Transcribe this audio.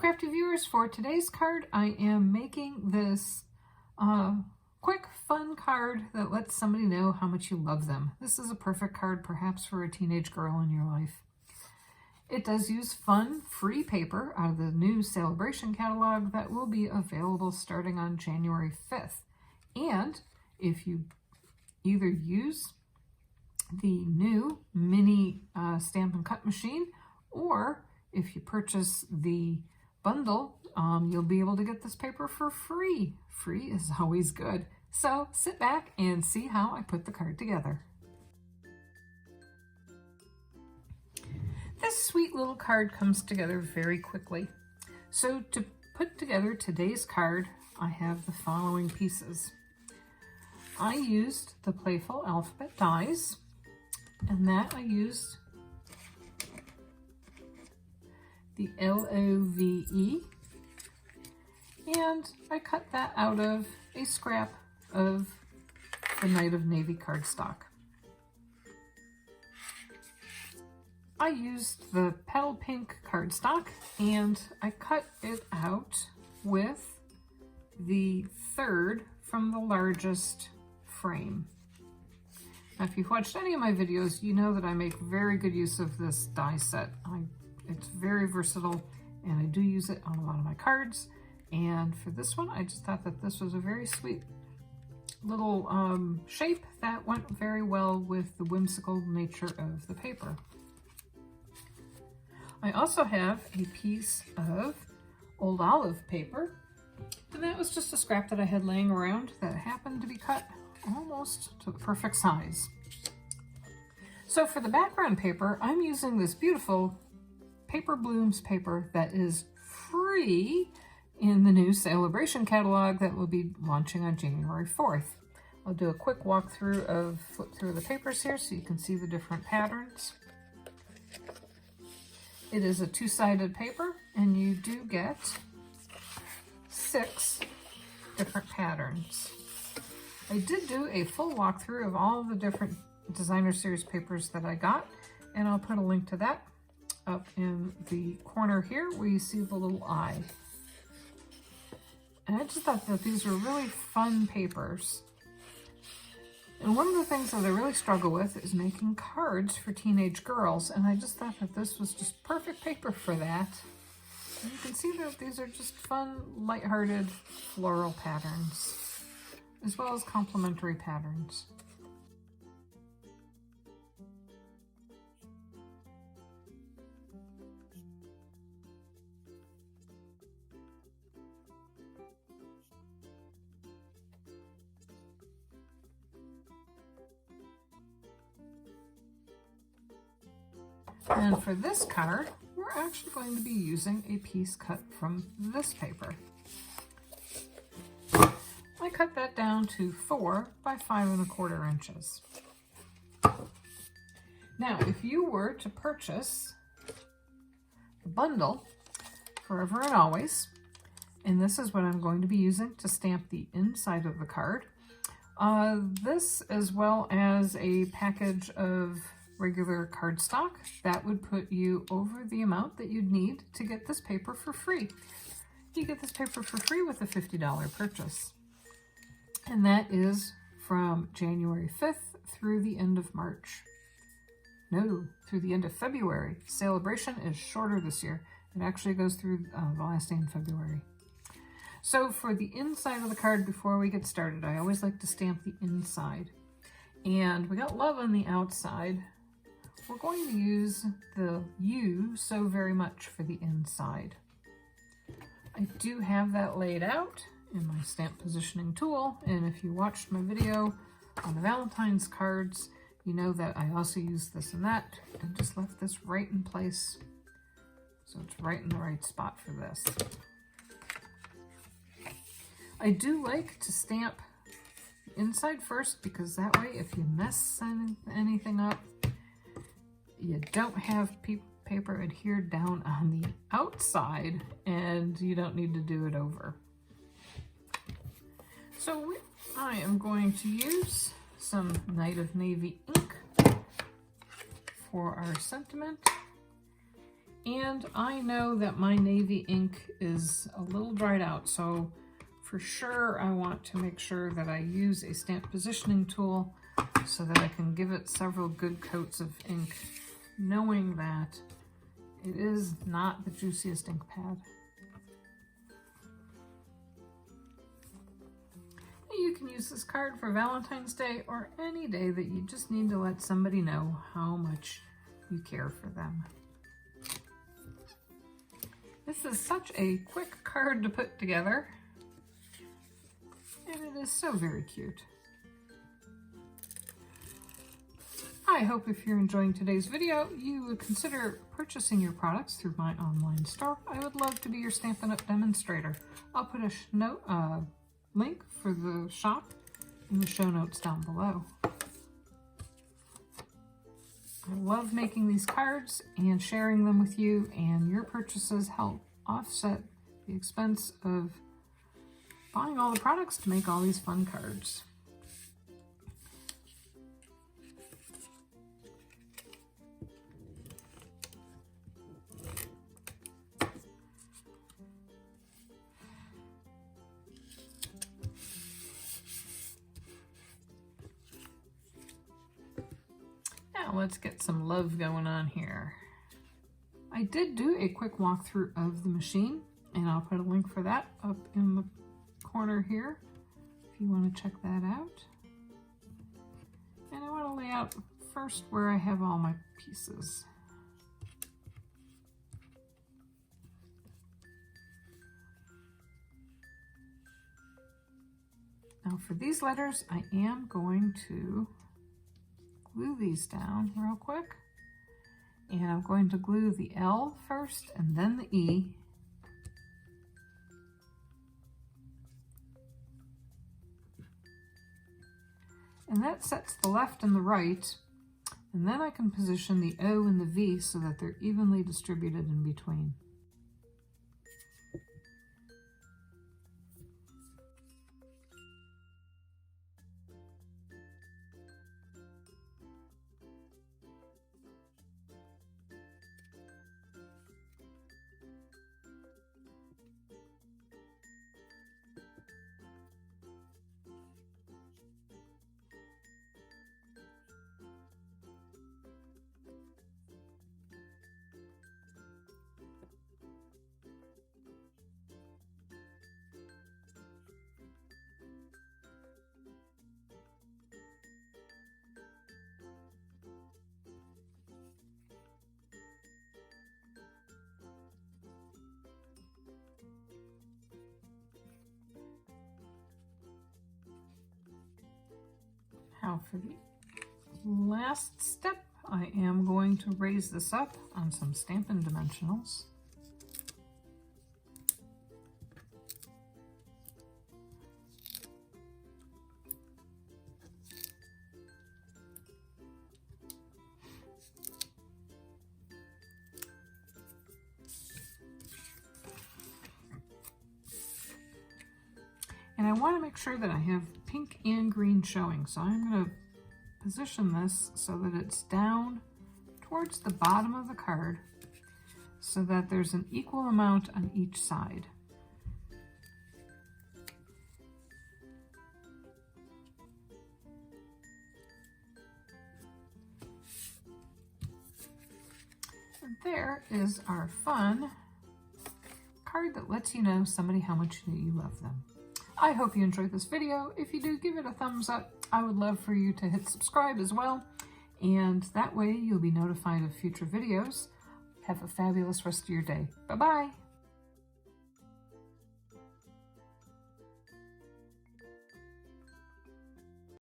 crafty viewers, for today's card I am making this quick fun card that lets somebody know how much you love them. This is a perfect card perhaps for a teenage girl in your life. It does use fun, free paper out of the new Sale-a-bration catalog that will be available starting on January 5th. And if you either use the new mini Stampin' Cut machine, or if you purchase the bundle, you'll be able to get this paper for free. Free is always good. So sit back and see how I put the card together. This sweet little card comes together very quickly. So to put together today's card, I have the following pieces. I used the Playful alphabet dies, and that I used the LOVE, and I cut that out of a scrap of the Night of Navy cardstock. I used the Petal Pink cardstock, and I cut it out with the third from the largest frame. Now, if you've watched any of my videos, you know that I make very good use of this die set. It's very versatile, and I do use it on a lot of my cards. And for this one, I just thought that this was a very sweet little shape that went very well with the whimsical nature of the paper. I also have a piece of old olive paper, and that was just a scrap that I had laying around that happened to be cut almost to the perfect size. So for the background paper, I'm using this beautiful Paper Blooms paper that is free in the new Sale-a-bration catalog that will be launching on January 4th. I'll do a quick walkthrough of flip through the papers here so you can see the different patterns. It is a two-sided paper, and you do get 6 different patterns. I did do a full walkthrough of all the different designer series papers that I got, and I'll put a link to that up in the corner here where you see the little eye. And I just thought that these were really fun papers. And one of the things that I really struggle with is making cards for teenage girls, and I just thought that this was just perfect paper for that. And you can see that these are just fun, lighthearted floral patterns, as well as complementary patterns. And for this card, we're actually going to be using a piece cut from this paper. I cut that down to 4 by 5 1/4 inches. Now, if you were to purchase the bundle Forever and Always, and this is what I'm going to be using to stamp the inside of the card, this as well as a package of regular cardstock, that would put you over the amount that you'd need to get this paper for free. You get this paper for free with a $50 purchase. And that is from January 5th through the end of March. No, through the end of February. Sale-a-bration is shorter this year. It actually goes through the last day in February. So for the inside of the card, before we get started, I always like to stamp the inside. And we got love on the outside. We're going to use the You So Very Much for the inside. I do have that laid out in my stamp positioning tool, and if you watched my video on the Valentines cards, you know that I also use this and that, and just left this right in place, so it's right in the right spot for this. I do like to stamp the inside first, because that way if you mess anything up, you don't have paper adhered down on the outside, and you don't need to do it over. So I am going to use some Night of Navy ink for our sentiment, And I know that my navy ink is a little dried out, so for sure I want to make sure that I use a stamp positioning tool so that I can give it several good coats of ink, knowing that it is not the juiciest ink pad. You can use this card for Valentine's Day or any day that you just need to let somebody know how much you care for them. This is such a quick card to put together, and it is so very cute. I hope if you're enjoying today's video, you would consider purchasing your products through my online store. I would love to be your Stampin' Up! Demonstrator. I'll put a link for the shop in the show notes down below. I love making these cards and sharing them with you, and your purchases help offset the expense of buying all the products to make all these fun cards. Now let's get some love going on here. I did do a quick walkthrough of the machine, and I'll put a link for that up in the corner here if you want to check that out. And I want to lay out first where I have all my pieces. Now for these letters, I am going to glue these down real quick. And I'm going to glue the L first and then the E. And that sets the left and the right. And then I can position the O and the V so that they're evenly distributed in between. Now for the last step, I am going to raise this up on some Stampin' Dimensionals. And I want to make sure that I have pink and green showing. So I'm going to position this so that it's down towards the bottom of the card so that there's an equal amount on each side. And there is our fun card that lets you know somebody how much you love them. I hope you enjoyed this video. If you do, give it a thumbs up. I would love for you to hit subscribe as well, and that way you'll be notified of future videos. Have a fabulous rest of your day. Bye-bye.